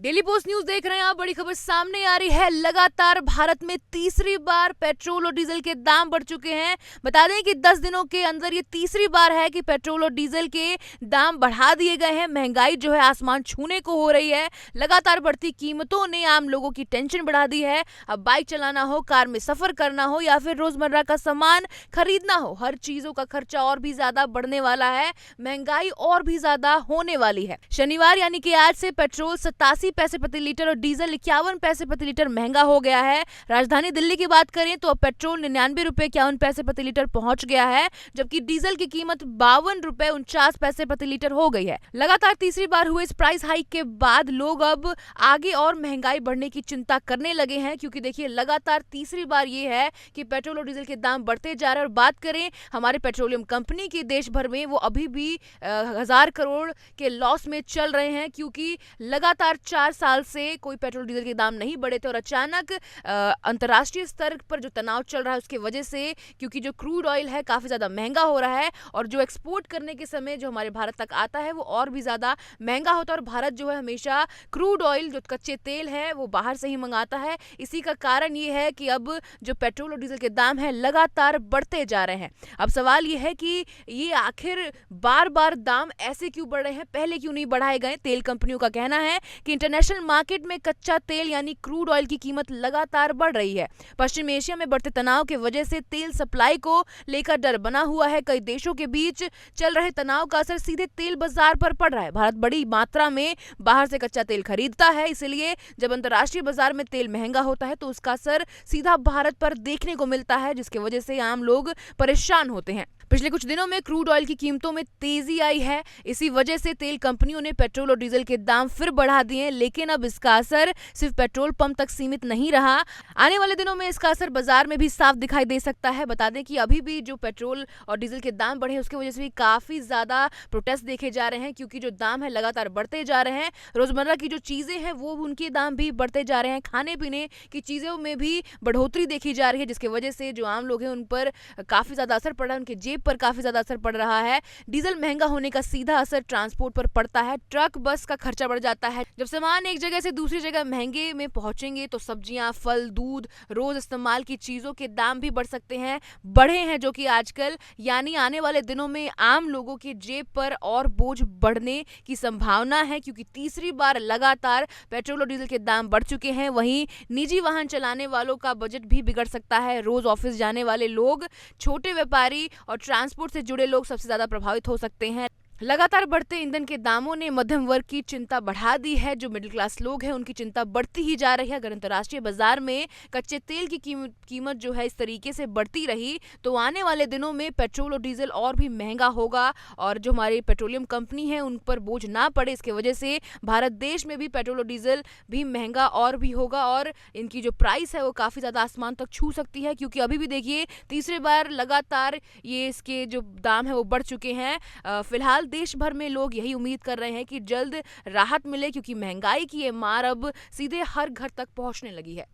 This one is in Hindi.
डेली पोस्ट न्यूज देख रहे हैं आप। बड़ी खबर सामने आ रही है। लगातार भारत में तीसरी बार पेट्रोल और डीजल के दाम बढ़ चुके हैं। बता दें कि 10 दिनों के अंदर ये तीसरी बार है कि पेट्रोल और डीजल के दाम बढ़ा दिए गए हैं। महंगाई जो है आसमान छूने को हो रही है। लगातार बढ़ती कीमतों ने आम लोगों की टेंशन बढ़ा दी है। अब बाइक चलाना हो, कार में सफर करना हो या फिर रोजमर्रा का सामान खरीदना हो, हर चीजों का खर्चा और भी ज्यादा बढ़ने वाला है। महंगाई और भी ज्यादा होने वाली है। शनिवार यानी कि आज से पेट्रोल 87 पैसे प्रति लीटर और डीजल 51 पैसे प्रति लीटर महंगा हो गया है। राजधानी दिल्ली की बात करें तो अब पेट्रोल 99 रुपए 51 पैसे प्रति लीटर पहुंच गया है, जबकि डीजल की कीमत 52 रुपए 49 पैसे प्रति लीटर हो गई है। लगातार तीसरी बार हुए इस प्राइस हाइक के बाद लोग अब आगे और महंगाई बढ़ने की चिंता करने लगे हैं, क्योंकि देखिए लगातार तीसरी बार ये है कि पेट्रोल और डीजल के दाम बढ़ते जा रहे हैं। और बात करें हमारे पेट्रोलियम कंपनी की देश भर में, वो अभी भी 1000 करोड़ के लॉस में चल रहे हैं, क्योंकि लगातार 4 साल से कोई पेट्रोल डीजल के दाम नहीं बढ़े थे। और अचानक अंतर्राष्ट्रीय स्तर पर जो तनाव चल रहा है उसकी वजह से, क्योंकि जो क्रूड ऑयल है काफी ज्यादा महंगा हो रहा है और जो एक्सपोर्ट करने के समय जो हमारे भारत तक आता है वो और भी ज्यादा महंगा होता है। और भारत जो है हमेशा क्रूड ऑयल, जो कच्चे तेल है, वो बाहर से ही मंगाता है। इसी का कारण ये है कि अब जो पेट्रोल और डीजल के दाम है लगातार बढ़ते जा रहे हैं। अब सवाल ये है कि ये आखिर बार बार दाम ऐसे क्यों बढ़ रहे हैं, पहले क्यों नहीं बढ़ाए गए। तेल कंपनियों का कहना है कि इंटरनेशनल मार्केट में कच्चा तेल यानी क्रूड ऑयल की कीमत लगातार बढ़ रही है। पश्चिम एशिया में बढ़ते तनाव की वजह से तेल सप्लाई को लेकर डर बना हुआ है। कई देशों के बीच चल रहे तनाव का असर सीधे तेल बाजार पर पड़ रहा है। भारत बड़ी मात्रा में बाहर से कच्चा तेल खरीदता है, इसलिए जब अंतर्राष्ट्रीय बाजार में तेल महंगा होता है तो उसका असर सीधा भारत पर देखने को मिलता है, जिसकी वजह से आम लोग परेशान होते हैं। पिछले कुछ दिनों में क्रूड ऑयल की कीमतों में तेजी आई है। इसी वजह से तेल कंपनियों ने पेट्रोल और डीजल के दाम फिर बढ़ा दिए, लेकिन अब इसका असर सिर्फ पेट्रोल पंप तक सीमित नहीं रहा। आने वाले दिनों में इसका असर बाजार में भी साफ दिखाई दे सकता है। बता दें कि अभी भी जो पेट्रोल और डीजल के दाम बढ़े उसकी वजह से भी काफी ज्यादा प्रोटेस्ट देखे जा रहे हैं, क्योंकि जो दाम है लगातार बढ़ते जा रहे हैं। रोजमर्रा की जो चीजें हैं वो उनके दाम भी बढ़ते जा रहे हैं। खाने पीने की चीजों में भी बढ़ोतरी देखी जा रही है, जिसकी वजह से जो आम लोग हैं उन पर काफी ज्यादा असर पड़ रहा है, उनके जेब पर काफी ज्यादा असर पड़ रहा है। डीजल महंगा होने का सीधा असर ट्रांसपोर्ट पर पड़ता है। ट्रक बस का खर्चा बढ़ जाता है। जब सामान एक जगह से दूसरी जगह महंगे में पहुंचेंगे तो सब्जियां, फल, दूध, रोज इस्तेमाल की चीजों के दाम भी बढ़ सकते हैं, बढ़े हैं, जो कि आजकल यानी आने वाले दिनों में आम लोगों की जेब पर और बोझ बढ़ने की संभावना है, क्योंकि तीसरी बार लगातार पेट्रोल और डीजल के दाम बढ़ चुके हैं। वहीं निजी वाहन चलाने वालों का बजट भी बिगड़ सकता है। रोज ऑफिस जाने वाले लोग, छोटे व्यापारी और ट्रांसपोर्ट से जुड़े लोग सबसे ज्यादा प्रभावित हो सकते हैं। लगातार बढ़ते ईंधन के दामों ने मध्यम वर्ग की चिंता बढ़ा दी है। जो मिडिल क्लास लोग हैं उनकी चिंता बढ़ती ही जा रही है। अगर अंतर्राष्ट्रीय बाजार में कच्चे तेल की कीमत जो है इस तरीके से बढ़ती रही तो आने वाले दिनों में पेट्रोल और डीजल और भी महंगा होगा, और जो हमारी पेट्रोलियम कंपनी है उन पर बोझ ना पड़े, इसकी वजह से भारत देश में भी पेट्रोल और डीजल भी महंगा और भी होगा, और इनकी जो प्राइस है वो काफ़ी ज़्यादा आसमान तक छू सकती है। क्योंकि अभी भी देखिए तीसरी बार लगातार ये इसके जो दाम है वो बढ़ चुके हैं। फिलहाल देश भर में लोग यही उम्मीद कर रहे हैं कि जल्द राहत मिले, क्योंकि महंगाई की ये मार अब सीधे हर घर तक पहुंचने लगी है।